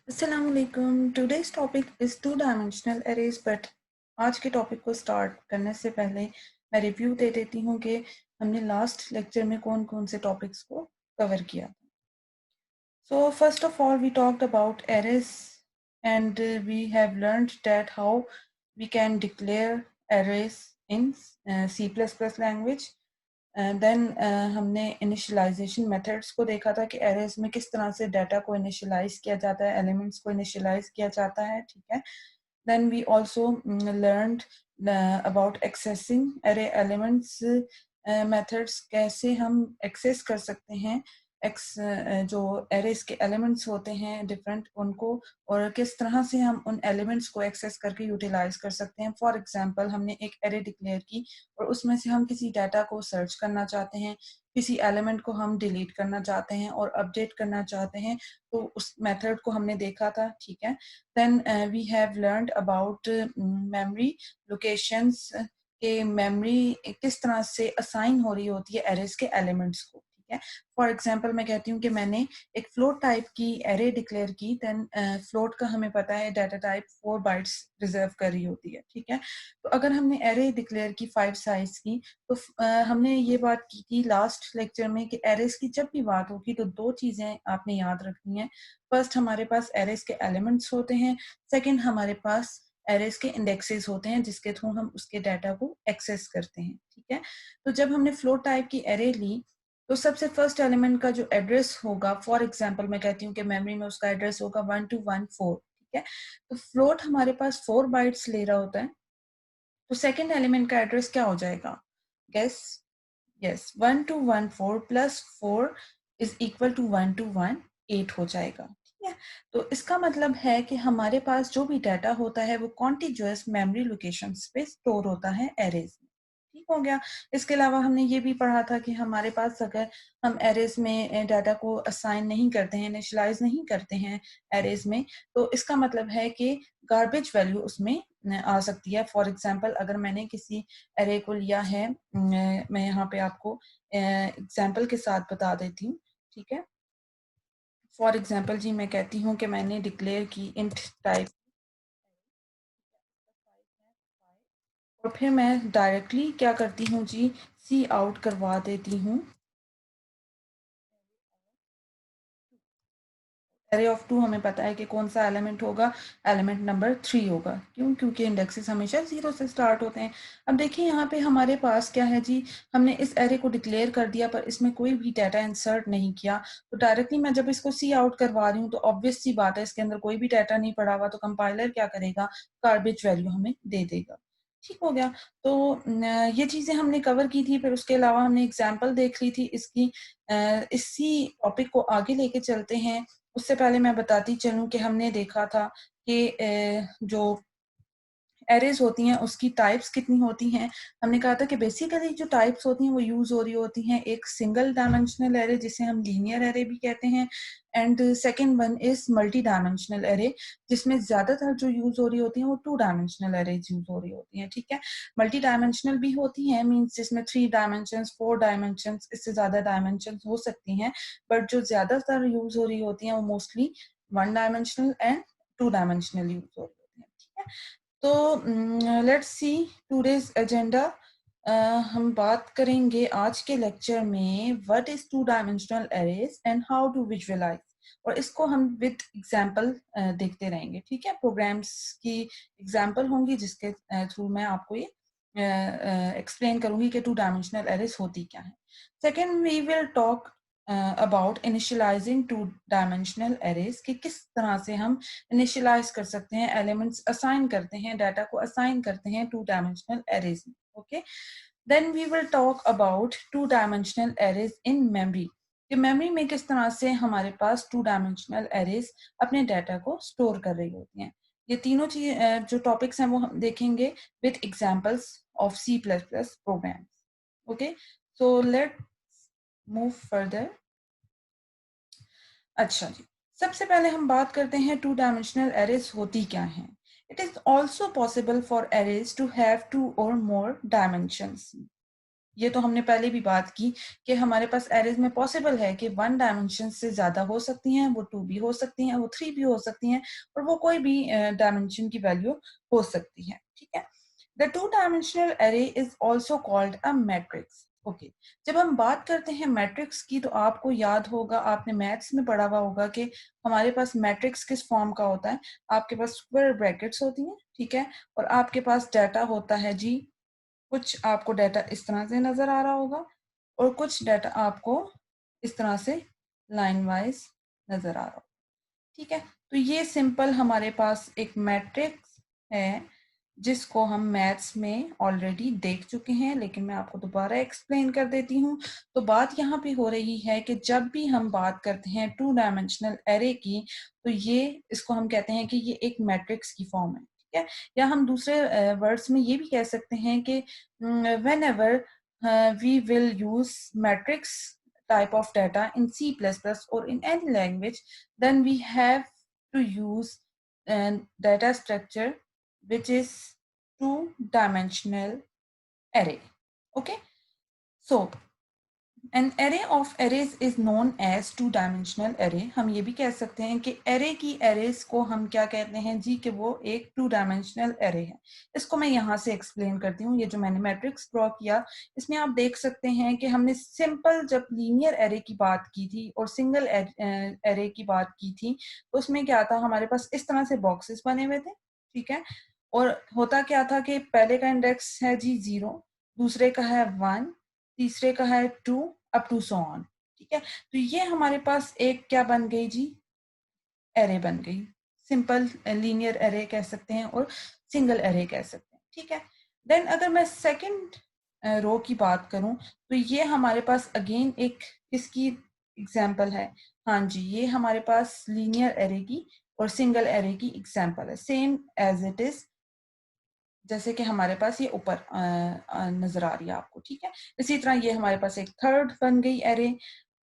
Assalamualaikum. Today's topic is two dimensional arrays, but आज के topic को स्टार्ट करने से पहले मैं रिव्यू दे देती हूँ कि हमने लास्ट लेक्चर में कौन कौन से टॉपिक्स को कवर किया. So first of all we talked about arrays and we have learned that how we can declare arrays in C++ language. Then हमने इनिशियलाइजेशन मेथड्स को देखा था कि एरेज में किस तरह से डाटा को इनिशियलाइज किया जाता है, एलिमेंट्स को इनिशियलाइज किया जाता है. ठीक है. Then we also learned about accessing array elements methods, कैसे हम एक्सेस कर सकते हैं जो एरेज के एलिमेंट्स होते हैं डिफरेंट उनको, और किस तरह से हम उन एलिमेंट्स को एक्सेस करके यूटिलाइज कर सकते हैं. फॉर एग्जांपल हमने एक एरे डिक्लेयर की और उसमें से हम किसी डाटा को सर्च करना चाहते हैं, किसी एलिमेंट को हम डिलीट करना चाहते हैं और अपडेट करना चाहते हैं, तो उस मेथड को हमने देखा था. ठीक है. Then we have learned about memory locations के मेमोरी किस तरह से असाइन हो रही होती है एरेज के एलिमेंट्स को. ठीक है. फॉर एग्जांपल मैं कहती हूँ कि मैंने एक फ्लोट टाइप की एरे डिक्लेयर की, देन फ्लोट का हमें पता है डाटा टाइप 4 बाइट्स रिजर्व कर रही होती है. ठीक है. तो अगर हमने एरे डिक्लेयर की 5 साइज की, तो हमने ये बात की थी लास्ट लेक्चर में कि एरेज की जब भी बात होगी तो दो चीजें आपने याद रखनी है. फर्स्ट हमारे पास एरेज के एलिमेंट्स होते हैं, सेकंड हमारे पास एरेज के इंडेक्सेस होते हैं जिसके थ्रू हम उसके डाटा को एक्सेस करते हैं. ठीक है. तो जब हमने फ्लोट टाइप की एरे ली तो सबसे फर्स्ट एलिमेंट का जो एड्रेस होगा, फॉर एग्जांपल मैं कहती हूँ कि मेमोरी में उसका एड्रेस होगा 1214. ठीक है. तो फ्लोट हमारे पास 4 बाइट्स ले रहा होता है, तो सेकंड एलिमेंट का एड्रेस क्या हो जाएगा? Guess. Yes, 1214 plus 4 is equal to 1218 हो जाएगा. ठीक है. तो इसका मतलब है कि हमारे पास जो भी डाटा होता है वो कॉन्टिग्युअस मेमोरी लोकेशंस पे स्टोर होता है एरेज में. ठीक हो गया. इसके अलावा हमने ये भी पढ़ा था कि हमारे पास अगर हम एरेज में डाटा को असाइन नहीं करते हैं, इनिशियलाइज नहीं करते हैं एरेज में, तो इसका मतलब है कि गार्बेज वैल्यू उसमें आ सकती है. फॉर एग्जांपल अगर मैंने किसी एरे को लिया है, मैं यहाँ पे आपको एग्जांपल के साथ बता देती हूँ. ठीक है. फॉर एग्जांपल जी मैं कहती हूँ कि मैंने डिक्लेयर की इंट टाइप और फिर मैं डायरेक्टली क्या करती हूँ जी, सी आउट करवा देती हूँ एरे ऑफ 2. हमें पता है कि कौन सा एलिमेंट होगा, एलिमेंट नंबर 3 होगा. क्यों? क्योंकि इंडेक्सेस हमेशा 0 से स्टार्ट होते हैं. अब देखिए यहाँ पे हमारे पास क्या है जी, हमने इस एरे को डिक्लेयर कर दिया पर इसमें कोई भी डाटा इंसर्ट नहीं किया. तो डायरेक्टली मैं जब इसको सी आउट करवा रही हूँ तो ऑब्वियस सी बात है इसके अंदर कोई भी डाटा नहीं पड़ा हुआ, तो कंपाइलर क्या करेगा? गार्बेज वैल्यू हमें दे देगा. ठीक हो गया. तो ये चीजें हमने कवर की थी. फिर उसके अलावा हमने एग्जाम्पल देख ली थी इसकी. इसी टॉपिक को आगे लेके चलते हैं. उससे पहले मैं बताती चलूँ कि हमने देखा था कि जो एरेज होती हैं उसकी टाइप्स कितनी होती हैं. हमने कहा था कि बेसिकली जो टाइप्स होती हैं वो यूज हो रही होती हैं, एक सिंगल डायमेंशनल एरे जिसे हम लीनियर एरे भी कहते हैं, and second one is multi dimensional array जिसमें ज्यादातर जो यूज हो रही होती हैं वो 2 डायमेंशनल एरेज यूज हो रही होती हैं. ठीक है. मल्टी डायमेंशनल भी होती हैं, मींस जिसमें 3 डायमेंशंस 4 डायमेंशंस इससे ज्यादा डायमेंशंस हो सकती हैं, बट जो ज्यादातर यूज हो रही होती हैं वो mostly 1 dimensional and 2 dimensional use हो रही होती हैं. ठीक है. तो लेट्स सी टुडेज एजेंडा. हम बात करेंगे आज के लेक्चर में what is two dimensional arrays and how to visualise, और इसको हम विद एग्जांपल देखते रहेंगे. ठीक है. प्रोग्राम्स की एग्जांपल होंगी जिसके थ्रू मैं आपको ये एक्सप्लेन करूंगी कि टू डायमेंशनल एरेज होती क्या है. Second we will talk about initialising two dimensional arrays, कि किस तरह से हम इनिशियलाइज कर सकते हैं, एलिमेंट्स असाइन करते हैं, डाटा को असाइन करते हैं टू डायमेंशनल एरेज में. Okay. Then we will talk about two dimensional arrays in memory, कि मेमोरी में किस तरह से हमारे पास टू डायमेंशनल एरेज अपने डाटा को स्टोर कर रही होती हैं. ये तीनों चीज जो टॉपिक्स हैं वो हम देखेंगे with examples of C++ programs. Okay. So let move further. अच्छा जी. सबसे पहले हम बात करते हैं टू डायमेंशनल एरेज होती क्या हैं. It is also possible for arrays to have 2 or more dimensions. ये तो हमने पहले भी बात की कि हमारे पास एरेज में पॉसिबल है कि 1 डायमेंशन से ज्यादा हो सकती हैं, वो 2 भी हो सकती हैं, वो 3 भी हो सकती हैं, और वो कोई भी डायमेंशन की वैल्यू हो सकती है, ठीक है। The 2 dimensional array is also called a matrix. Okay, जब हम बात करते हैं मैट्रिक्स की तो आपको याद होगा, आपने मैथ्स में पढ़ा हुआ होगा कि हमारे पास मैट्रिक्स किस फॉर्म का होता है। आपके पास स्क्वायर ब्रैकेट्स होती हैं, ठीक है, और आपके पास डाटा होता है जी, कुछ आपको डाटा इस तरह से नजर आ रहा होगा और कुछ डाटा आपको इस तरह से लाइन वाइज नजर आ रहा होगा, ठीक है। तो ये सिंपल हमारे पास एक मैट्रिक्स है जिसको हम मैथ्स में ऑलरेडी देख चुके हैं, लेकिन मैं आपको दोबारा एक्सप्लेन कर देती हूँ। तो बात यहाँ पे हो रही है कि जब भी हम बात करते हैं 2 डायमेंशनल एरे की, तो ये इसको हम कहते हैं कि ये एक मैट्रिक्स की फॉर्म है, ठीक है। या हम दूसरे वर्ड्स में ये भी कह सकते हैं कि whenever we will use matrix type of data in C++ or in any language, then we have to use data structure which is 2 dimensional array. Okay, so an array of arrays is known as 2 dimensional array. हम ये भी कह सकते हैं कि array की arrays को हम क्या कहते हैं जी, कि वो एक 2 dimensional array है। इसको मैं यहाँ से एक्सप्लेन करती हूँ। ये जो मैंने मैट्रिक्स ड्रॉ किया, इसमें आप देख सकते हैं कि हमने सिंपल जब लीनियर एरे की बात की थी और सिंगल एरे की बात की थी, तो उसमें क्या था, हमारे पास इस तरह से बॉक्सेस बने हुए थे, ठीक है। और होता क्या था कि पहले का इंडेक्स है जी 0, दूसरे का है 1, तीसरे का है 2, अप टू सो ऑन, ठीक है। तो ये हमारे पास एक क्या बन गई जी, एरे बन गई। सिंपल लीनियर एरे कह सकते हैं और सिंगल एरे कह सकते हैं, ठीक है। देन अगर मैं सेकंड रो की बात करूं, तो ये हमारे पास अगेन एक किसकी एग्जांपल है, हाँ जी, ये हमारे पास लीनियर एरे की और सिंगल एरे की एग्जांपल है, सेम एज इट इज जैसे कि हमारे पास ये ऊपर नजर आ रही है आपको, ठीक है। इसी तरह ये हमारे पास एक थर्ड बन गई एरे।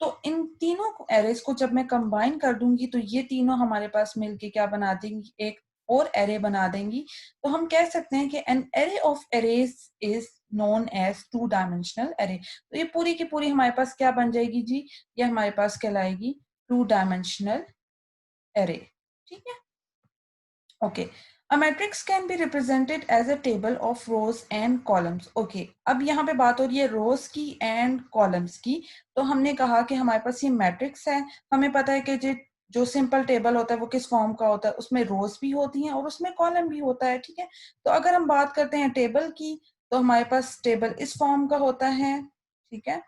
तो इन तीनों एरेज को जब मैं कंबाइन कर दूंगी तो ये तीनों हमारे पास मिलके क्या बना देंगी, एक और एरे बना देंगी। तो हम कह सकते हैं कि an array of arrays is known as 2 dimensional array. तो ये पूरी की पूरी हमारे पास क्या बन जाएगी जी, ये हमारे पास कहलाएगी 2 डायमेंशनल एरे, ठीक है। Okay. A matrix can be represented as a table of rows and columns. Okay. अब यहाँ पे बात हो रही है rows की and columns की। तो हमने कहा कि हमारे पास ये मैट्रिक्स है, हमें पता है कि जो सिंपल टेबल होता है वो किस फॉर्म का होता है, उसमें रोज भी होती हैं और उसमें कॉलम भी होता है, ठीक है। तो अगर हम बात करते हैं टेबल की, तो हमारे पास टेबल इस फॉर्म का होता है, ठीक है।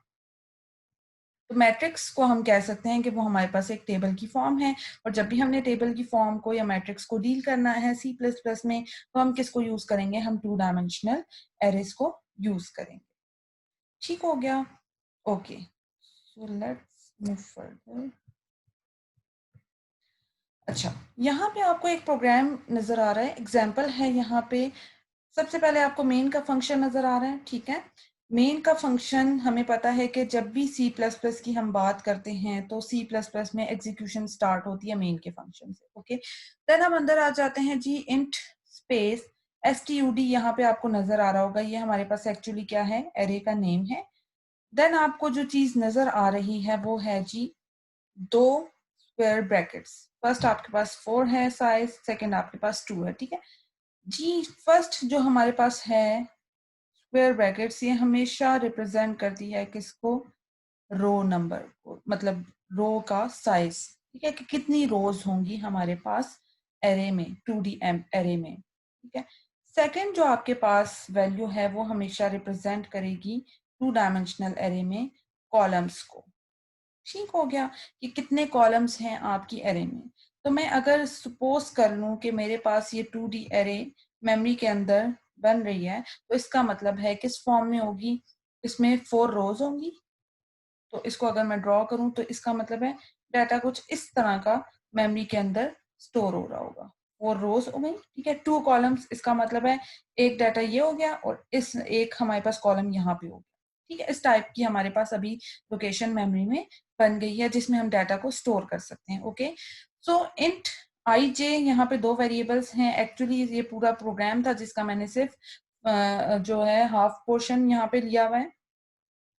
तो मैट्रिक्स को हम कह सकते हैं कि वो हमारे पास एक टेबल की फॉर्म है, और जब भी हमने टेबल की फॉर्म को या मैट्रिक्स को डील करना है C++ में, तो हम किसको यूज करेंगे, हम 2 डायमेंशनल एरेज को यूज करेंगे। ठीक हो गया, okay. So let's move further. अच्छा, यहाँ पे आपको एक प्रोग्राम नजर आ रहा है, एग्जाम्पल है यहाँ पे। सबसे पहले आपको मेन का फंक्शन नजर आ रहा है, ठीक है। मेन का फंक्शन हमें पता है कि जब भी C++ की हम बात करते हैं तो C++ में एग्जीक्यूशन स्टार्ट होती है मेन के फंक्शन से, ओके। देन हम अंदर आ जाते हैं जी, इंट स्पेस std, यहाँ पे आपको नजर आ रहा होगा, ये हमारे पास एक्चुअली क्या है, एरे का नेम है। देन आपको जो चीज नजर आ रही है वो है जी 2 स्क्वायर ब्रैकेट्स। फर्स्ट आपके पास 4 है साइज, सेकेंड आपके पास 2 है, ठीक है जी। फर्स्ट जो हमारे पास है स्क्वायर ब्रैकेट्स, ये हमेशा रिप्रेजेंट करती है किसको, रो नंबर को, मतलब रो का साइज, ठीक है, कि कितनी रोज होंगी हमारे पास एरे में, 2D एरे में, ठीक है। सेकंड जो आपके पास वैल्यू है वो हमेशा रिप्रेजेंट करेगी 2 डायमेंशनल एरे में कॉलम्स को। ठीक हो गया कि कितने कॉलम्स हैं आपकी एरे में। तो मैं अगर सपोज कर लूं कि मेरे पास ये 2D एरे मेमोरी के अंदर बन रही है, तो इसका मतलब है किस फॉर्म में होगी, इसमें 4 रोज होंगी। तो इसको अगर मैं ड्रॉ करूं तो इसका मतलब है डाटा कुछ इस तरह का मेमोरी के अंदर स्टोर हो रहा होगा। 4 रोज हो गई, ठीक है। 2 कॉलम्स, इसका मतलब है एक डाटा ये हो गया और इस एक हमारे पास कॉलम यहाँ पे हो गया, ठीक है। इस टाइप की हमारे पास अभी लोकेशन मेमोरी में बन गई है जिसमें हम डाटा को स्टोर कर सकते हैं, ओके। सो इंट आई जे, यहाँ पे 2 वेरिएबल्स हैं। एक्चुअली ये पूरा प्रोग्राम था जिसका मैंने सिर्फ जो है हाफ पोर्शन यहाँ पे लिया हुआ है,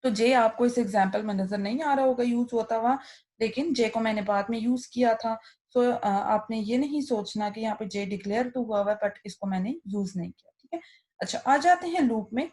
तो जे आपको इस एग्जाम्पल में नजर नहीं आ रहा होगा यूज होता हुआ, लेकिन जे को मैंने बाद में यूज किया था। सो आपने ये नहीं सोचना कि यहाँ पे जे डिक्लेयर तो हुआ हुआ है बट इसको मैंने यूज नहीं किया। ठीक है, अच्छा आ जाते हैं लूप में।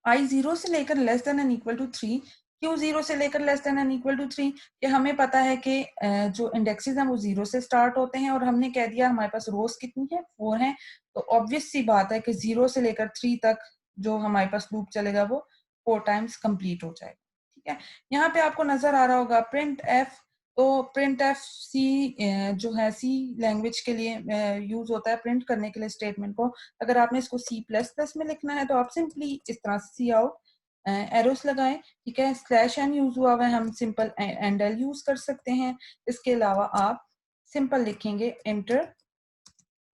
आई जीरो से लेकर less than and equal to 3। क्यों जीरो से लेकर less than and equal to 3? कि हमें पता है कि जो इंडेक्सेस हैं वो जीरो से स्टार्ट होते हैं और हमने कह दिया हमारे पास रोज कितनी है, 4 है। तो ऑब्वियस सी बात है कि 0 से लेकर 3 तक जो हमारे पास लूप चलेगा वो 4 टाइम्स कंप्लीट हो जाएगा। ठीक है, यहाँ पे आपको नजर आ रहा होगा प्रिंट एफ। तो प्रिंट एफ सी जो है सी लैंग्वेज के लिए यूज होता है प्रिंट करने के लिए स्टेटमेंट को। अगर आपने इसको सी प्लस प्लस में लिखना है तो आप सिंपली इस तरह से सी आउट एरोस लगाएं। ठीक है, स्लैश एन यूज हुआ है, हम सिंपल एंड एल यूज कर सकते हैं। इसके अलावा आप सिंपल लिखेंगे एंटर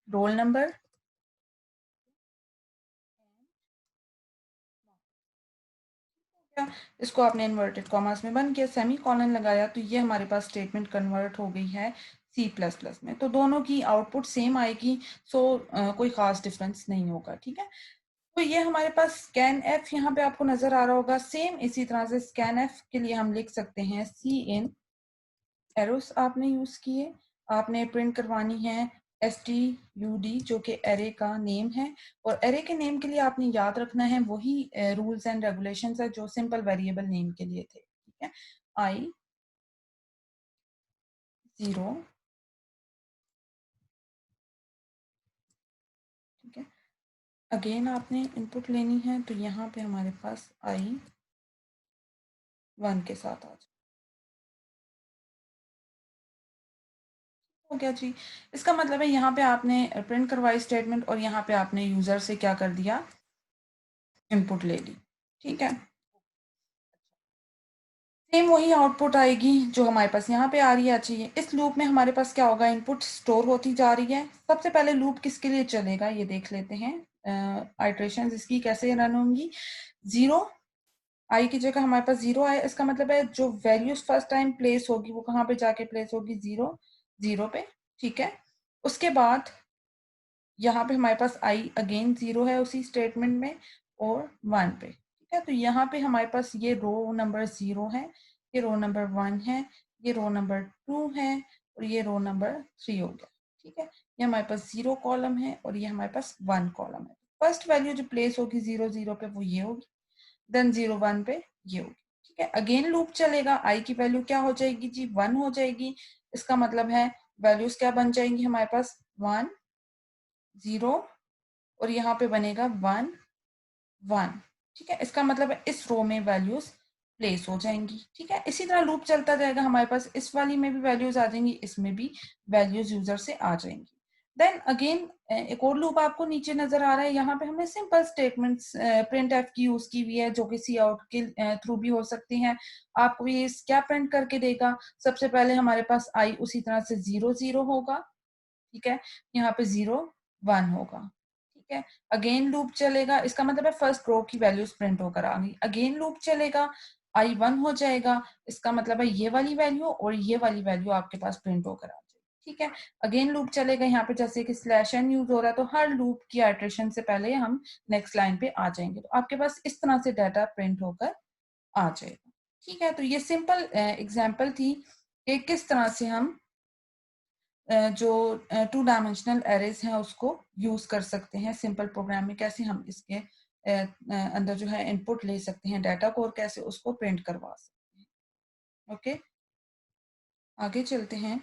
रोल नंबर, इसको आपने इन्वर्टेड कॉमर्स में बंद किया, सेमी कॉलन लगाया, तो ये हमारे पास स्टेटमेंट कन्वर्ट हो गई है सी प्लस प्लस में। तो दोनों की आउटपुट सेम आएगी। सो कोई खास डिफरेंस नहीं होगा। ठीक है, तो ये हमारे पास स्कैन एफ यहाँ पे आपको नजर आ रहा होगा। सेम इसी तरह से स्कैन एफ के लिए हम लिख सकते हैं सी इन एरोस आपने यूज किए, आपने प्रिंट करवानी है std जो कि एरे का नेम है। और एरे के नेम के लिए आपने याद रखना है वही रूल्स एंड रेगुलेशंस है जो सिंपल वेरिएबल नेम के लिए थे। ठीक है, आई जीरो। ठीक है, अगेन आपने इनपुट लेनी है तो यहाँ पे हमारे पास आई 1 के साथ आ जाए। हो गया जी। इसका मतलब है यहाँ पे आपने प्रिंट करवाई स्टेटमेंट और यहाँ पे आपने यूजर से क्या कर दिया, इनपुट ले ली। ठीक है, सेम वही आउटपुट आएगी जो हमारे पास यहाँ पे आ रही है। अच्छी है, इस लूप में हमारे पास क्या होगा, इनपुट स्टोर होती जा रही है। सबसे पहले लूप किसके लिए चलेगा ये देख लेते हैं। आइट्रेशन इसकी कैसे रन होंगी। जीरो आई की जगह हमारे पास जीरो आए, इसका मतलब है जो वैल्यूज फर्स्ट टाइम प्लेस होगी वो कहाँ पे जाके प्लेस होगी, जीरो जीरो पे। ठीक है, उसके बाद यहाँ पे हमारे पास आई अगेन जीरो है उसी स्टेटमेंट में और 1 पे। ठीक है, तो यहाँ पे हमारे पास ये रो नंबर 0 है, ये रो नंबर 1 है, ये रो नंबर 2 है और ये रो नंबर 3 हो गया। ठीक है, ये हमारे पास 0 कॉलम है और ये हमारे पास 1 कॉलम है। फर्स्ट वैल्यू जो प्लेस होगी 0 0 पे वो ये होगी, देन 0 1 पे ये होगी। ठीक है, अगेन लूप चलेगा, आई की वैल्यू क्या हो जाएगी जी, 1 हो जाएगी। इसका मतलब है वैल्यूज क्या बन जाएंगी हमारे पास, 1 0 और यहाँ पे बनेगा 1 1। ठीक है, इसका मतलब है इस रो में वैल्यूज प्लेस हो जाएंगी। ठीक है, इसी तरह लूप चलता जाएगा, हमारे पास इस वाली में भी वैल्यूज आ जाएंगी, इसमें भी वैल्यूज यूजर से आ जाएंगी। देन अगेन एक और लूप आपको नीचे नजर आ रहा है, यहाँ पे हमने सिंपल स्टेटमेंट्स प्रिंट एफ की यूज की हुई है जो कि सी आउट के थ्रू भी हो सकती हैं। आपको ये क्या प्रिंट करके देगा, सबसे पहले हमारे पास आई उसी तरह से 0 0 होगा। ठीक है, यहाँ पे 0 1 होगा। ठीक है, अगेन लूप चलेगा, इसका मतलब है फर्स्ट रो की वैल्यूज प्रिंट होकर आ गई। अगेन लूप चलेगा, आई 1 हो जाएगा, इसका मतलब है ये वाली वैल्यू और ये वाली वैल्यू आपके पास प्रिंट होकर आ जाएगी। ठीक है, अगेन लूप चलेगा, यहाँ पे जैसे कि स्लैश एन यूज हो रहा है तो हर लूप की आइट्रेशन से पहले हम नेक्स्ट लाइन पे आ जाएंगे, तो आपके पास इस तरह से डाटा प्रिंट होकर आ जाएगा। ठीक है, तो ये सिंपल एग्जाम्पल थी कि किस तरह से हम जो 2 डायमेंशनल एरेज हैं उसको यूज कर सकते हैं सिंपल प्रोग्राम में, कैसे हम इसके अंदर जो है इनपुट ले सकते हैं डाटा को और कैसे उसको प्रिंट करवा सकते हैं। ओके, आगे चलते हैं।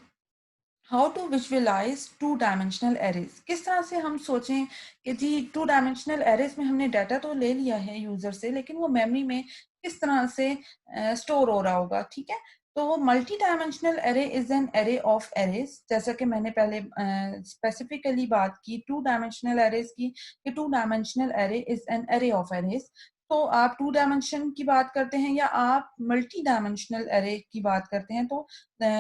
How to visualise 2 dimensional arrays, किस तरह से हम सोचें कि जी 2 डायमेंशनल एरेज में हमने डाटा तो ले लिया है यूजर से लेकिन वो मेमोरी में किस तरह से स्टोर हो रहा होगा। ठीक है, तो multi dimensional array is an array of arrays, जैसा कि मैंने पहले स्पेसिफिकली बात की 2 डायमेंशनल एरेज की कि 2 dimensional array is an array of arrays. तो आप 2 डायमेंशन की बात करते हैं या आप मल्टी डायमेंशनल एरे की बात करते हैं, तो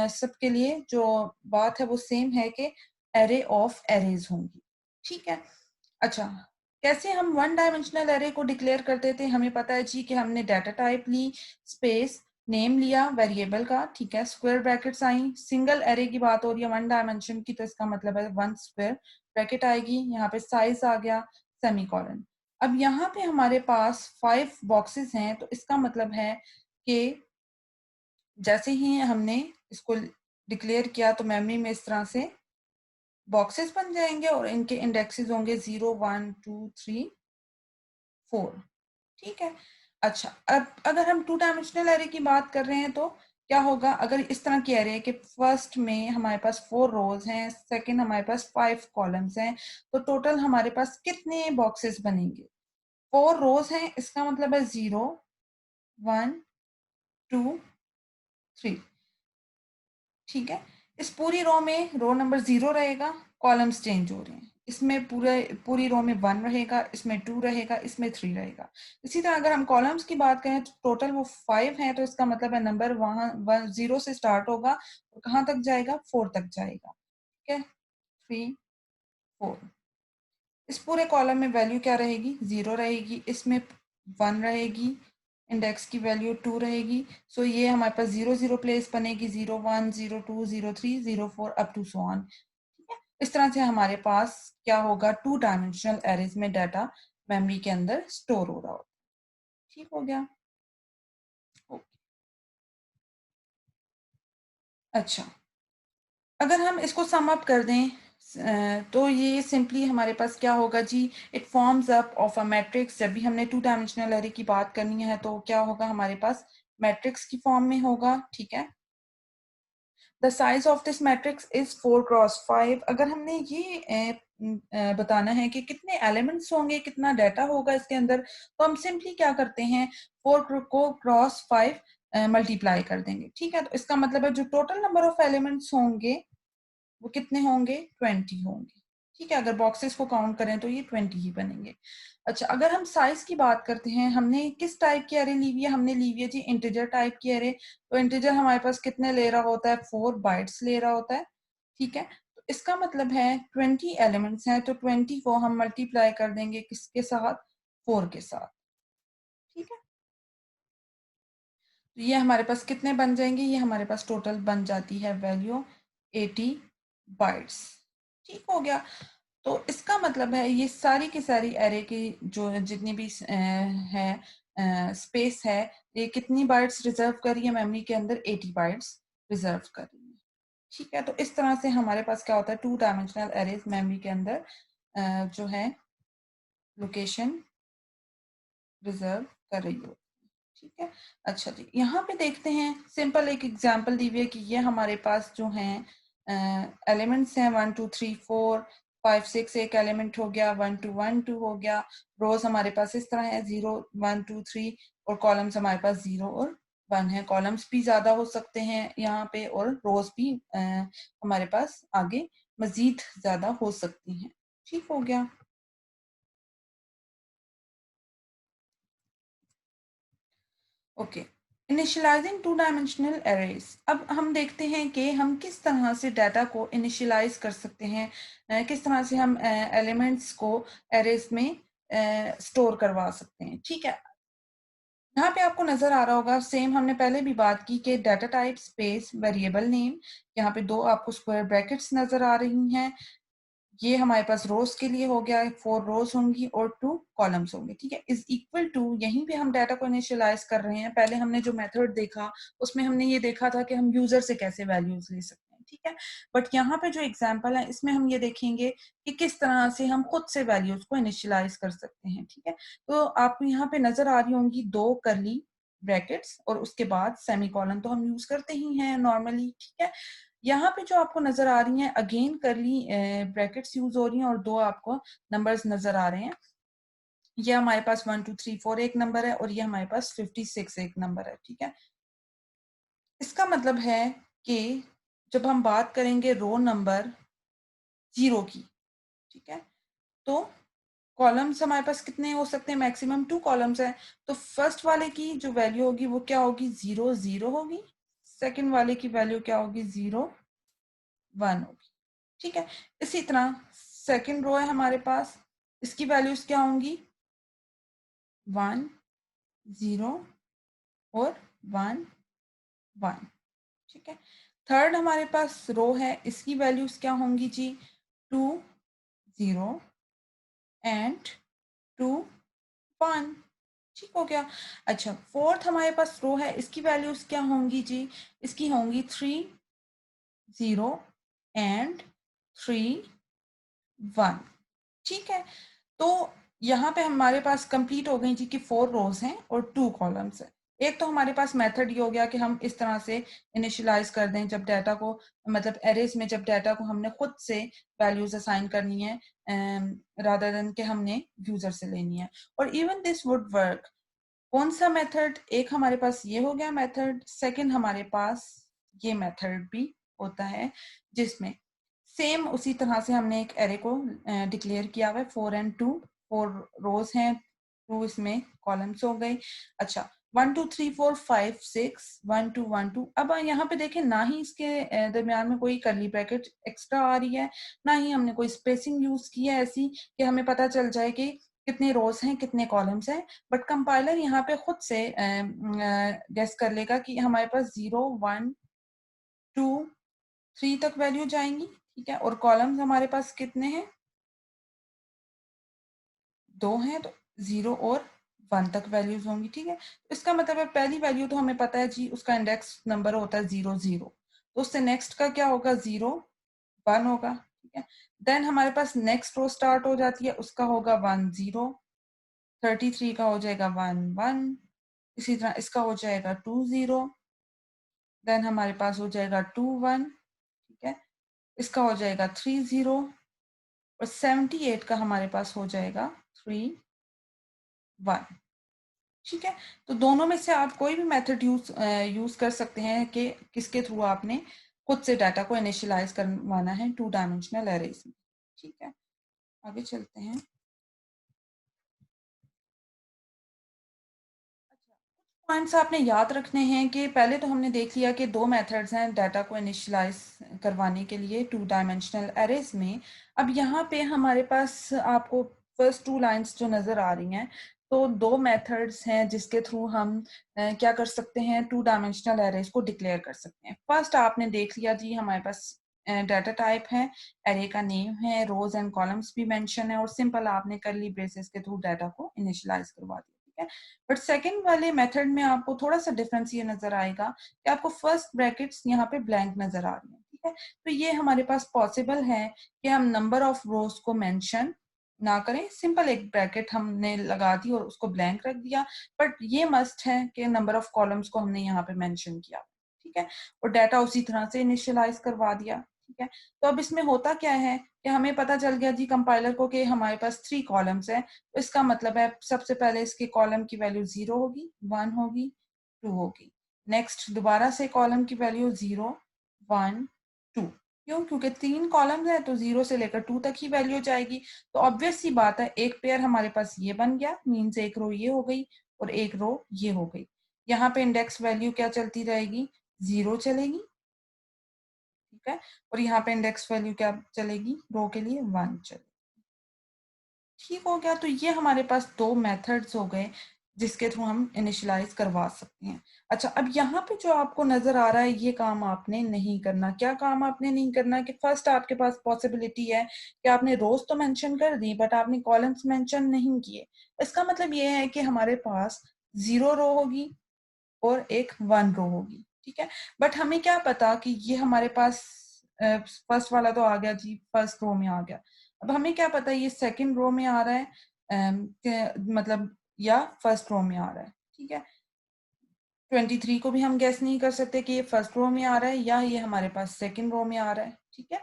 सबके लिए जो बात है वो सेम है कि एरे ऑफ एरेज होंगी। ठीक है, अच्छा कैसे हम 1 डायमेंशनल एरे को डिक्लेयर करते थे, हमें पता है जी कि हमने डाटा टाइप ली, स्पेस नेम लिया वेरिएबल का। ठीक है, स्क्वायर ब्रैकेट्स आई, सिंगल एरे की बात हो रही है 1 डायमेंशन की तो इसका मतलब है 1 स्क्वायर ब्रैकेट आएगी, यहाँ पे साइज आ गया सेमीकोलन। अब यहाँ पे हमारे पास 5 बॉक्सेस हैं, तो इसका मतलब है कि जैसे ही हमने इसको डिक्लेयर किया तो मेमोरी में इस तरह से बॉक्सेस बन जाएंगे और इनके इंडेक्सेस होंगे 0 1 2 3 4। ठीक है। अच्छा, अब अगर हम 2 डायमेंशनल एरे की बात कर रहे हैं तो क्या होगा? अगर इस तरह की एरे है कि फर्स्ट में हमारे पास 4 रोज हैं, सेकंड हमारे पास 5 कॉलम्स हैं, तो टोटल हमारे पास कितने बॉक्सेस बनेंगे? 4 रोज हैं, इसका मतलब है 0 1 2 3। ठीक है। इस पूरी रो में रो नंबर 0 रहेगा, कॉलम्स चेंज हो रहे हैं, इसमें पूरी रो में 1 रहेगा, इसमें 2 रहेगा, इसमें 3 रहेगा। इसी तरह अगर हम कॉलम्स की बात करें तो टोटल वो 5 है, तो इसका मतलब है नंबर वहां 0 से स्टार्ट होगा और कहाँ तक जाएगा? 4 तक जाएगा। ठीक है, 3 4। इस पूरे कॉलम में वैल्यू क्या रहेगी? 0 रहेगी, इसमें 1 रहेगी, इंडेक्स की वैल्यू 2 रहेगी। सो ये हमारे पास 0 0 प्लेस बनेगी, 0 1 0 2 0 3 0 4 अप टू सो ऑन। ठीक है। इस तरह से हमारे पास क्या होगा? 2 डायमेंशनल एरेज में डाटा मेमोरी के अंदर स्टोर हो रहा होगा। ठीक हो गया। ओके। अच्छा, अगर हम इसको सम अप कर दें तो ये सिंपली हमारे पास क्या होगा जी? It forms up of a matrix. जब भी हमने 2 डायमेंशनल एरे की बात करनी है तो क्या होगा? हमारे पास मैट्रिक्स की फॉर्म में होगा। ठीक है। The size of this matrix is 4x5। अगर हमने ये बताना है कि कितने एलिमेंट्स होंगे, कितना डाटा होगा इसके अंदर, तो हम सिंपली क्या करते हैं? 4 को क्रॉस 5 मल्टीप्लाई कर देंगे। ठीक है। तो इसका मतलब है जो टोटल नंबर ऑफ एलिमेंट्स होंगे वो कितने होंगे? 20 होंगे। ठीक है। अगर बॉक्सेस को काउंट करें तो ये 20 ही बनेंगे। अच्छा, अगर हम साइज की बात करते हैं, हमने किस टाइप की एरे ली हुई है? हमने ली हुई है जी इंटीजर टाइप की एरे। तो इंटीजर हमारे पास कितने ले रहा होता है? 4 बाइट्स ले रहा होता है। ठीक है। तो इसका मतलब है 20 एलिमेंट्स हैं, तो 20 को हम मल्टीप्लाई कर देंगे किसके साथ? 4 के साथ। ठीक है। तो ये हमारे पास कितने बन जाएंगे? ये हमारे पास टोटल बन जाती है वैल्यू 80 बाइट्स। ठीक हो गया। तो इसका मतलब है ये सारी की सारी एरे की जो जितनी भी है स्पेस है, ये कितनी बाइट्स रिजर्व कर रही है मेमोरी के अंदर? 80 बाइट्स रिजर्व कर रही है। ठीक है। तो इस तरह से हमारे पास क्या होता है? 2 डायमेंशनल एरेज मेमोरी के अंदर जो है लोकेशन रिजर्व कर रही हो। ठीक है। अच्छा जी, यहाँ पे देखते हैं सिंपल एक एग्जांपल दी हुई है कि ये हमारे पास जो हैं एलिमेंट्स हैं 1 2 3 4 5 6। एक एलिमेंट हो गया, 1 2 1 2 हो गया। रोज हमारे पास इस तरह है 0 1 2 3 और कॉलम्स हमारे पास 0 और 1 है। कॉलम्स भी ज्यादा हो सकते हैं यहाँ पे और रोज भी हमारे पास आगे मजीद ज्यादा हो सकती हैं। ठीक हो गया। ओके। Initialising 2 dimensional arrays. अब हम देखते हैं कि हम किस तरह से डाटा को इनिशियलाइज कर सकते हैं, किस तरह से हम एलिमेंट्स को एरेज में स्टोर करवा सकते हैं। ठीक है। यहाँ पे आपको नजर आ रहा होगा, सेम हमने पहले भी बात की कि data type space variable name. यहाँ पे दो आपको स्क्वायर ब्रैकेट्स नजर आ रही हैं। ये हमारे पास रोज के लिए हो गया, 4 रोज होंगी और 2 कॉलम्स होंगे। ठीक है। इज इक्वल टू, यहीं पे हम डाटा को इनिशियलाइज कर रहे हैं। पहले हमने जो मेथड देखा उसमें हमने ये देखा था कि हम यूजर से कैसे वैल्यूज ले सकते हैं। ठीक है। बट यहाँ पे जो एग्जांपल है इसमें हम ये देखेंगे कि किस तरह से हम खुद से वैल्यूज को इनिशियलाइज कर सकते हैं। ठीक है। तो आपको यहाँ पे नजर आ रही होंगी 2 करली ब्रैकेट्स और उसके बाद सेमीकोलन, तो हम यूज करते ही हैं नॉर्मली। ठीक है। यहाँ पे जो आपको नजर आ रही हैं अगेन करली ब्रैकेट्स यूज हो रही हैं और 2 आपको नंबर्स नजर आ रहे हैं। ये हमारे पास 1 2 3 4 एक नंबर है और ये हमारे पास 56 एक नंबर है। ठीक है। इसका मतलब है कि जब हम बात करेंगे रो नंबर 0 की, ठीक है, तो कॉलम्स हमारे पास कितने हो सकते हैं? मैक्सिमम 2 कॉलम्स है। तो फर्स्ट वाले की जो वैल्यू होगी वो क्या होगी? 0 0 होगी। सेकंड वाले की वैल्यू क्या होगी? 0 1 होगी। ठीक है। इसी तरह सेकंड रो है हमारे पास, इसकी वैल्यूज क्या होंगी? 1 0 और 1 1। ठीक है। थर्ड हमारे पास रो है, इसकी वैल्यूज क्या होंगी जी? 2 0 एंड 2 1, ठीक हो गया। अच्छा, फोर्थ हमारे पास रो है, इसकी वैल्यूज क्या होंगी जी? इसकी होंगी 3 0 एंड 3 1, ठीक है। तो यहाँ पे हमारे पास कंप्लीट हो गई जी कि 4 रोज हैं और 2 कॉलम्स हैं। एक तो हमारे पास मेथड ये हो गया कि हम इस तरह से इनिशियलाइज कर दें जब डाटा को, मतलब एरेज में जब डाटा को हमने खुद से वैल्यूज असाइन करनी है रादर देन कि हमने यूजर से लेनी है। और इवन दिस वुड वर्क। कौन सा मेथड? एक हमारे पास ये हो गया मेथड, सेकंड हमारे पास ये मेथड भी होता है जिसमें सेम उसी तरह से हमने एक एरे को डिक्लेयर किया हुआ है 4 एंड 2, 4 रोज हैं, 2 इसमें कॉलम्स हो गए। अच्छा, 1 2 3 4 5 6 1 2 1 2। अब यहाँ पे देखें, ना ही इसके दरमियान में कोई करली ब्रैकेट एक्स्ट्रा आ रही है, ना ही हमने कोई स्पेसिंग यूज की है ऐसी कि हमें पता चल जाए कि कितने रोज हैं कितने कॉलम्स हैं। बट कंपाइलर यहाँ पे खुद से गेस कर लेगा कि हमारे पास 0 1 2 3 तक वैल्यू जाएंगी, ठीक है। और कॉलम्स हमारे पास कितने हैं? 2 हैं, तो 0 और 1 तक वैल्यूज होंगी, ठीक है। तो इसका मतलब है पहली वैल्यू तो हमें पता है जी, उसका इंडेक्स नंबर होता है 0 0, तो उससे नेक्स्ट का क्या होगा? 0 1 होगा, ठीक है। देन हमारे पास नेक्स्ट रो स्टार्ट हो जाती है, उसका होगा 1 0, 33 का हो जाएगा 1 1, इसी तरह इसका हो जाएगा 2 0, देन हमारे पास हो जाएगा 2 1, ठीक है। इसका हो जाएगा 3 0 और 78 का हमारे पास हो जाएगा 3 1, ठीक है। तो दोनों में से आप कोई भी मेथड यूज कर सकते हैं कि किसके थ्रू आपने खुद से डाटा को इनिशियलाइज करवाना है 2 डायमेंशनल एरेज में, ठीक है। आगे चलते हैं। पॉइंट्स आपने याद रखने हैं कि पहले तो हमने देख लिया कि 2 मेथड्स हैं डाटा को इनिशियलाइज करवाने के लिए 2 डायमेंशनल एरेज में। अब यहाँ पे हमारे पास आपको फर्स्ट 2 लाइंस जो नज़र आ रही हैं, तो 2 मेथड्स हैं जिसके थ्रू हम क्या कर सकते हैं, 2 डायमेंशनल एरेज को डिक्लेयर कर सकते हैं। फर्स्ट आपने देख लिया जी, हमारे पास डाटा टाइप है, एरे का नेम है, रोज एंड कॉलम्स भी मेंशन है, और सिंपल आपने करली ब्रेसेस के थ्रू डाटा को इनिशियलाइज करवा दिया, ठीक है। बट सेकंड वाले मेथड में आपको थोड़ा सा डिफरेंस ये नजर आएगा कि आपको फर्स्ट ब्रैकेट्स यहाँ पे ब्लैंक नजर आ रही है, ठीक है। तो ये हमारे पास पॉसिबल है कि हम नंबर ऑफ रोज को मेंशन ना करें, सिंपल एक ब्रैकेट हमने लगा दी और उसको ब्लैंक रख दिया। बट ये मस्ट है कि नंबर ऑफ कॉलम्स को हमने यहाँ पे मेंशन किया, ठीक है, और डाटा उसी तरह से इनिशियलाइज करवा दिया, ठीक है। तो अब इसमें होता क्या है कि हमें पता चल गया जी कंपाइलर को कि हमारे पास 3 कॉलम्स है, तो इसका मतलब है सबसे पहले इसके कॉलम की वैल्यू 0 होगी, 1 होगी, 2 होगी। नेक्स्ट दोबारा से कॉलम की वैल्यू 0 1 2, क्यों? क्योंकि 3 कॉलम्स है तो 0 से लेकर 2 तक ही वैल्यू जाएगी। तो ऑब्वियस सी बात है, एक पेयर हमारे पास ये बन गया, मीन्स एक रो ये हो गई और एक रो ये हो गई। यहाँ पे इंडेक्स वैल्यू क्या चलती रहेगी? 0 चलेगी, ठीक है। और यहाँ पे इंडेक्स वैल्यू क्या चलेगी? रो के लिए 1 चलेगी, ठीक हो गया। तो ये हमारे पास 2 मेथड्स हो गए जिसके थ्रू हम इनिशियलाइज करवा सकते हैं। अच्छा, अब यहाँ पे जो आपको नजर आ रहा है, ये काम आपने नहीं करना। क्या काम आपने नहीं करना? कि फर्स्ट आपके पास पॉसिबिलिटी है कि आपने रोज तो मेंशन कर दी बट आपने कॉलम्स मेंशन नहीं किए। इसका मतलब ये है कि हमारे पास 0 रो होगी और एक 1 रो होगी, ठीक है। बट हमें क्या पता कि ये हमारे पास फर्स्ट वाला तो आ गया जी, फर्स्ट रो में आ गया। अब हमें क्या पता ये सेकंड रो में आ रहा है मतलब या फर्स्ट रो में आ रहा है, ठीक है। 23 को भी हम गैस नहीं कर सकते कि ये फर्स्ट रो में आ रहा है या ये हमारे पास सेकंड रो में आ रहा है, ठीक है।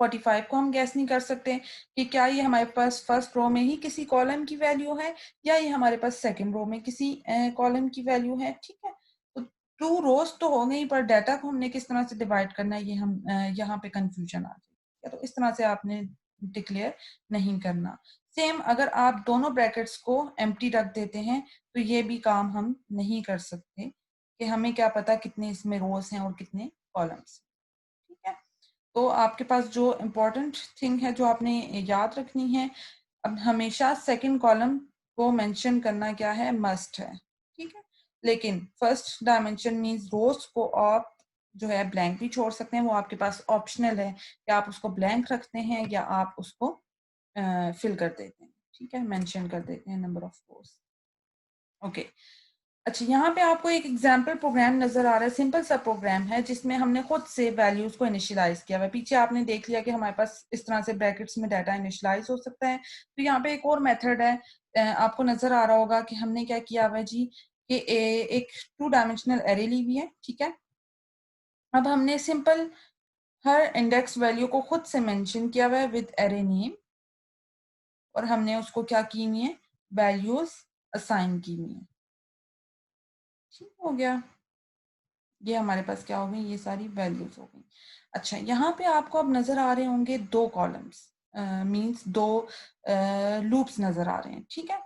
45 को हम गैस नहीं कर सकते कि क्या ये हमारे पास फर्स्ट रो में ही किसी कॉलम की वैल्यू है या ये हमारे पास सेकंड रो में किसी कॉलम की वैल्यू है, ठीक है। तो 2 रोज तो हो गई, पर डाटा को हमने किस तरह से डिवाइड करना है, ये हम यहाँ पे कंफ्यूजन आ जाए, तो इस तरह से आपने डिक्लेयर नहीं करना। सेम अगर आप दोनों ब्रैकेट्स को एम्प्टी रख देते हैं तो ये भी काम हम नहीं कर सकते कि हमें क्या पता कितने इसमें रोज हैं और कितने कॉलम्स, ठीक है। तो आपके पास जो इम्पोर्टेंट थिंग है जो आपने याद रखनी है, अब हमेशा सेकंड कॉलम को मेंशन करना क्या है? मस्ट है, ठीक है। लेकिन फर्स्ट डायमेंशन मींस रोज को आप जो है ब्लैंक भी छोड़ सकते हैं, वो आपके पास ऑप्शनल है कि आप उसको ब्लैंक रखते हैं या आप उसको फिल कर देते हैं, ठीक है, मेंशन कर देते हैं नंबर ऑफ रोज। ओके, अच्छा यहाँ पे आपको एक एग्जाम्पल प्रोग्राम नजर आ रहा है, सिंपल सा प्रोग्राम है जिसमें हमने खुद से वैल्यूज को इनिशियलाइज किया हुआ है। पीछे आपने देख लिया कि हमारे पास इस तरह से ब्रैकेट्स में डाटा इनिशियलाइज हो सकता है। तो यहाँ पे एक और मेथड है, आपको नजर आ रहा होगा कि हमने क्या किया हुआ है जी, कि एक 2 डायमेंशनल एरे ली हुई है। ठीक है, अब हमने सिंपल हर इंडेक्स वैल्यू को खुद से मेंशन किया हुआ है विद एरे नेम, और हमने उसको क्या की हुई है, वैल्यूज असाइन की हुई है। ठीक हो गया, ये हमारे पास क्या हो गई, ये सारी वैल्यूज हो गई। अच्छा, यहाँ पे आपको अब नजर आ रहे होंगे दो कॉलम्स, मींस दो लूप्स नजर आ रहे हैं। ठीक है,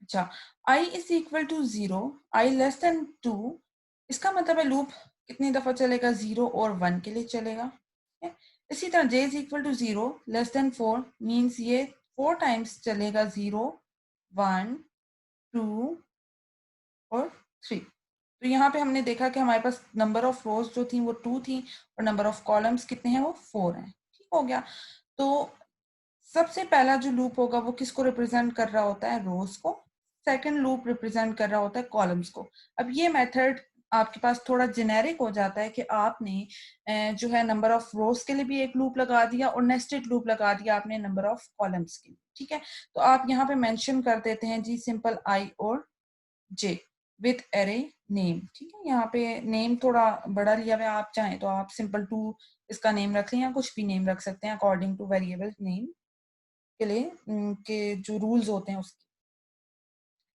अच्छा, i is equal to 0, i less than 2, इसका मतलब है लूप कितनी दफा चलेगा, 0 और 1 के लिए चलेगा। ठीक है? इसी तरह j is equal to 0 less than 4 means ये 4 टाइम्स चलेगा, 0 1 2 और 3। तो यहाँ पे हमने देखा कि हमारे पास नंबर ऑफ रोज जो थी वो 2 थी, और नंबर ऑफ कॉलम्स कितने हैं, वो 4 हैं। ठीक हो गया। तो सबसे पहला जो लूप होगा वो किसको रिप्रेजेंट कर रहा होता है, रोज को। सेकंड लूप रिप्रेजेंट कर रहा होता है कॉलम्स को। अब ये मेथड आपके पास थोड़ा जेनेरिक हो जाता है कि आपने जो है नंबर ऑफ रोज के लिए भी एक लूप लगा दिया और नेस्टेड लूप लगा दिया आपने नंबर ऑफ कॉलम्स के लिए। ठीक है, तो आप यहाँ पे मेंशन कर देते हैं जी सिंपल आई और जे विथ एरे नेम। ठीक है, यहाँ पे नेम थोड़ा बड़ा लिया हुआ है, आप चाहें तो आप सिंपल टू इसका नेम रख लें या कुछ भी नेम रख सकते हैं अकॉर्डिंग टू वेरिएबल नेम के लिए के जो रूल्स होते हैं उसके।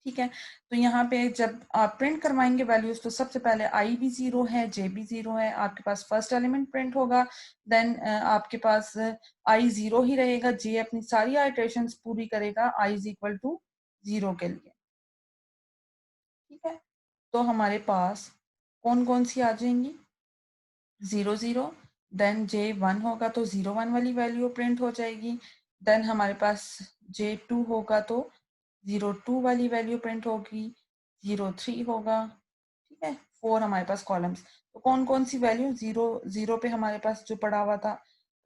ठीक है, तो यहाँ पे जब आप प्रिंट करवाएंगे वैल्यूज, तो सबसे पहले आई भी 0 है, जे भी 0 है, आपके पास फर्स्ट एलिमेंट प्रिंट होगा। देन आपके पास आई 0 ही रहेगा, जे अपनी सारी आइटरेशंस पूरी करेगा आई इज इक्वल टू 0 के लिए। ठीक है, तो हमारे पास कौन कौन सी आ जाएंगी, 0 0, देन जे 1 होगा तो 0 1 वाली वैल्यू प्रिंट हो जाएगी। देन हमारे पास जे 2 होगा तो 0 2 वाली वैल्यू प्रिंट होगी, 0 3 होगा। ठीक है, 4 हमारे पास कॉलम्स। तो कौन कौन सी वैल्यू, 0 0 पे हमारे पास जो पड़ा हुआ था,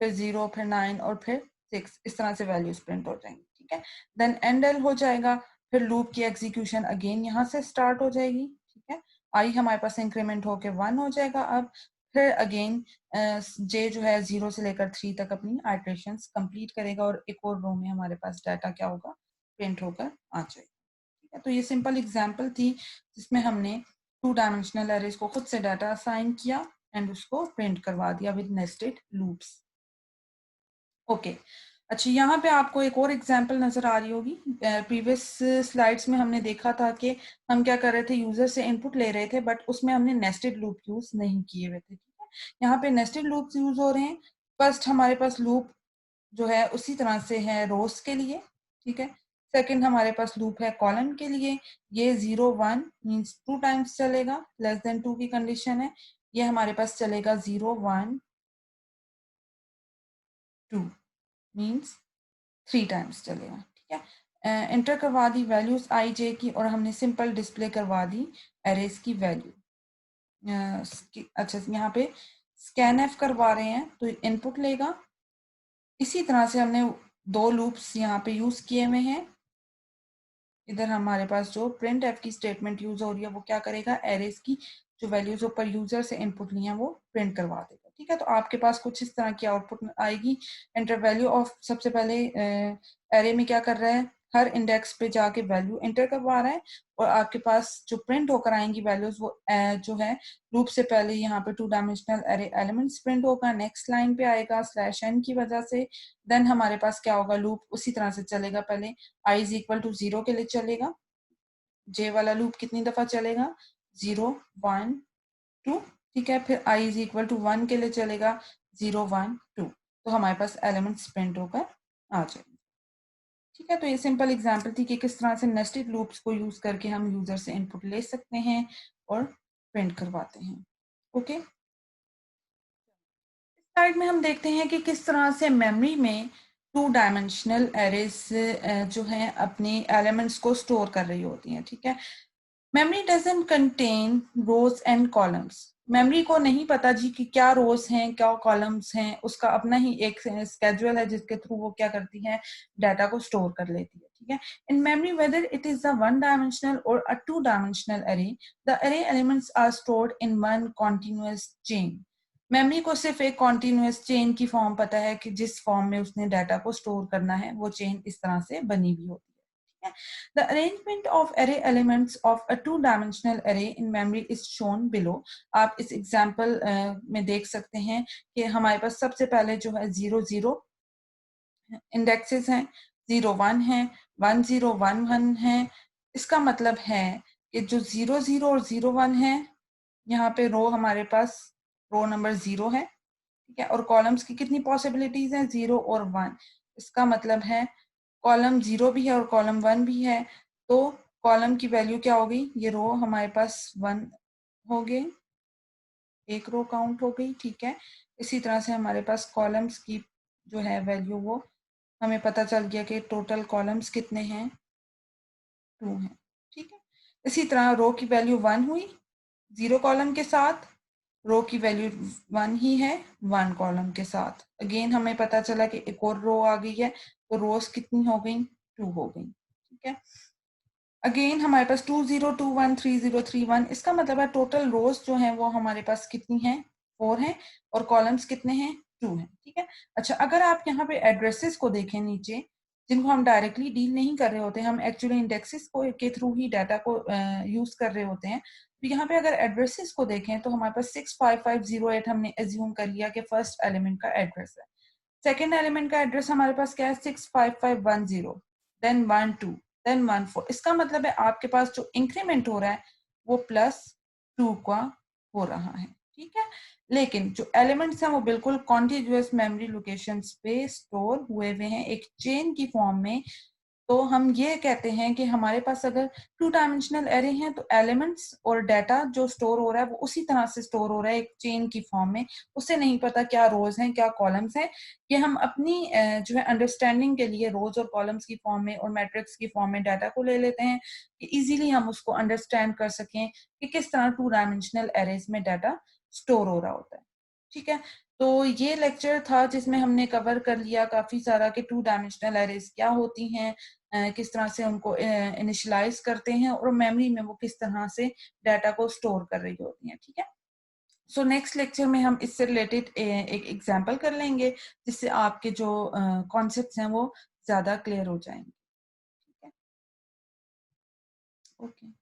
फिर 0, फिर 9 और फिर 6, इस तरह से वैल्यूज प्रिंट हो जाएंगी। ठीक है, देन एंड एल हो जाएगा, फिर लूप की एग्जीक्यूशन अगेन यहाँ से स्टार्ट हो जाएगी। ठीक है, आई हमारे पास इंक्रीमेंट होके 1 हो जाएगा। अब फिर अगेन जे जो है 0 से लेकर 3 तक अपनी आइटरेशंस कंप्लीट करेगा, और एक और रो में हमारे पास डाटा क्या होगा, प्रिंट होकर आ जाएगा। ठीक है, तो ये सिंपल एग्जांपल थी जिसमें हमने 2 डायमेंशनल एरेज को खुद से डाटा असाइन किया एंड उसको प्रिंट करवा दिया विद नेस्टेड लूप्स। ओके, अच्छा, यहाँ पे आपको एक और एग्जांपल नजर आ रही होगी। प्रीवियस स्लाइड्स में हमने देखा था कि हम क्या कर रहे थे, यूजर से इनपुट ले रहे थे, बट उसमें हमने नेस्टेड लूप यूज नहीं किए हुए थे। ठीक है, यहाँ पे नेस्टेड लूप्स यूज हो रहे हैं। फर्स्ट हमारे पास लूप जो है उसी तरह से है रोज के लिए। ठीक है, सेकंड हमारे पास लूप है कॉलम के लिए, ये 0 1 मींस 2 टाइम्स चलेगा, लेस देन 2 की कंडीशन है। ये हमारे पास चलेगा 0 1 2 मींस 3 टाइम्स चलेगा। ठीक है, एंटर करवा दी वैल्यूज आई जे की, और हमने सिंपल डिस्प्ले करवा दी एरेज की वैल्यू। अच्छा, यहाँ पे स्कैन एफ करवा रहे हैं तो इनपुट लेगा। इसी तरह से हमने दो लूप्स यहाँ पे यूज किए हुए हैं। इधर हमारे पास जो प्रिंट एफ की स्टेटमेंट यूज हो रही है वो क्या करेगा, एरेज की जो वैल्यूज ऊपर यूजर से इनपुट ली है वो प्रिंट करवा देगा। ठीक है, तो आपके पास कुछ इस तरह की आउटपुट आएगी। एंटर वैल्यू ऑफ, सबसे पहले एरे में क्या कर रहा है, हर इंडेक्स पे जाके वैल्यू एंटर करवा रहा है, और आपके पास जो प्रिंट होकर आएंगी वैल्यूज वो जो है लूप से पहले यहाँ पे 2 डायमेंशनल एरे एलिमेंट्स प्रिंट होगा, नेक्स्ट लाइन पे आएगा स्लैश एन की वजह से। देन हमारे पास क्या होगा, लूप उसी तरह से चलेगा, पहले आई इज इक्वल टू 0 के लिए चलेगा, जे वाला लूप कितनी दफा चलेगा, 0 1 2। ठीक है, फिर आई इज इक्वल टू 1 के लिए चलेगा, 0 1 2। तो हमारे पास एलिमेंट्स प्रिंट होकर आ जाएंगे। ठीक है, तो ये सिंपल एग्जांपल थी कि किस तरह से नेस्टेड लूप्स को यूज करके हम यूजर से इनपुट ले सकते हैं और प्रिंट करवाते हैं। ओके, स्लाइड में हम देखते हैं कि किस तरह से मेमोरी में 2 डायमेंशनल एरेज जो है अपने एलिमेंट्स को स्टोर कर रही होती हैं। ठीक है, memory doesn't contain rows and columns, memory को नहीं पता जी कि क्या रोज हैं क्या कॉलम्स हैं, उसका अपना ही एक स्केड्यूल है जिसके थ्रू वो क्या करती है, डाटा को स्टोर कर लेती है, ठीक है। In memory whether it is the one dimensional और a two dimensional array, the array elements are stored in one continuous chain. Memory को सिर्फ एक कॉन्टिन्यूअस चेन की फॉर्म पता है कि जिस फॉर्म में उसने डाटा को स्टोर करना है वो चेन इस तरह से बनी हुई होती है। The arrangement of array elements of a two-dimensional array in memory is shown below. आप इस एग्जाम्पल में देख सकते हैं कि हमारे पास सबसे पहले जो है 0 0 इंडेक्सेस हैं, 0 1 है, 1 0 1 1 है। इसका मतलब है कि जो 0 0 और 0 1 है, यहाँ पे रो हमारे पास रो नंबर 0 है, ठीक है, और कॉलम्स की कितनी पॉसिबिलिटीज हैं, 0 और 1। इसका मतलब है कॉलम 0 भी है और कॉलम 1 भी है, तो कॉलम की वैल्यू क्या हो गई, ये रो हमारे पास 1 हो गए, एक रो काउंट हो गई, ठीक है। इसी तरह से हमारे पास कॉलम्स की जो है वैल्यू वो हमें पता चल गया कि टोटल कॉलम्स कितने हैं, 2 हैं, ठीक है। इसी तरह रो की वैल्यू 1 हुई 0 कॉलम के साथ, रो की वैल्यू 1 ही है 1 कॉलम के साथ। अगेन हमें पता चला कि एक और रो आ गई है, तो रोज कितनी हो गई, 2 हो गई, ठीक है। अगेन हमारे पास 2 0 2 1 3 0 3 1, इसका मतलब है टोटल रोज जो है वो हमारे पास कितनी है, 4 है, और कॉलम्स कितने हैं, 2 हैं, ठीक है। अच्छा, अगर आप यहाँ पे एड्रेसेस को देखें नीचे, जिनको हम डायरेक्टली डील नहीं कर रहे होते, हम एक्चुअली इंडेक्सेस को के थ्रू ही डाटा को यूज कर रहे होते हैं, तो यहाँ पे अगर एड्रेसेस को देखें तो हमारे पास 65508 हमने एज्यूम कर लिया कि फर्स्ट एलिमेंट का एड्रेस है। सेकेंड एलिमेंट का एड्रेस हमारे पास क्या है, 65510, देन 12, देन 14। इसका मतलब है आपके पास जो इंक्रीमेंट हो रहा है वो +2 का हो रहा है, ठीक है। लेकिन जो एलिमेंट्स हैं वो बिल्कुल कॉन्टिन्यूअस मेमोरी लोकेशंस पे स्टोर हुए हुए हैं एक चेन की फॉर्म में। तो हम ये कहते हैं कि हमारे पास अगर टू डायमेंशनल एरे हैं तो एलिमेंट्स और डाटा जो स्टोर हो रहा है वो उसी तरह से स्टोर हो रहा है एक चेन की फॉर्म में। उससे नहीं पता क्या रोज हैं क्या कॉलम्स हैं, कि हम अपनी जो है अंडरस्टैंडिंग के लिए रोज और कॉलम्स की फॉर्म में और मैट्रिक्स की फॉर्म में डाटा को ले लेते हैं कि इजीली हम उसको अंडरस्टैंड कर सकें कि किस तरह टू डायमेंशनल एरेज में डाटा स्टोर हो रहा होता है, ठीक है। तो ये लेक्चर था जिसमें हमने कवर कर लिया काफी सारा कि टू डायमेंशनल एरेज क्या होती हैं, किस तरह से उनको इनिशियलाइज करते हैं और मेमोरी में वो किस तरह से डाटा को स्टोर कर रही होती हैं, ठीक है। सो नेक्स्ट लेक्चर में हम इससे रिलेटेड एक एग्जांपल कर लेंगे जिससे आपके जो कॉन्सेप्ट्स हैं वो ज्यादा क्लियर हो जाएंगे, ठीक है। ओके।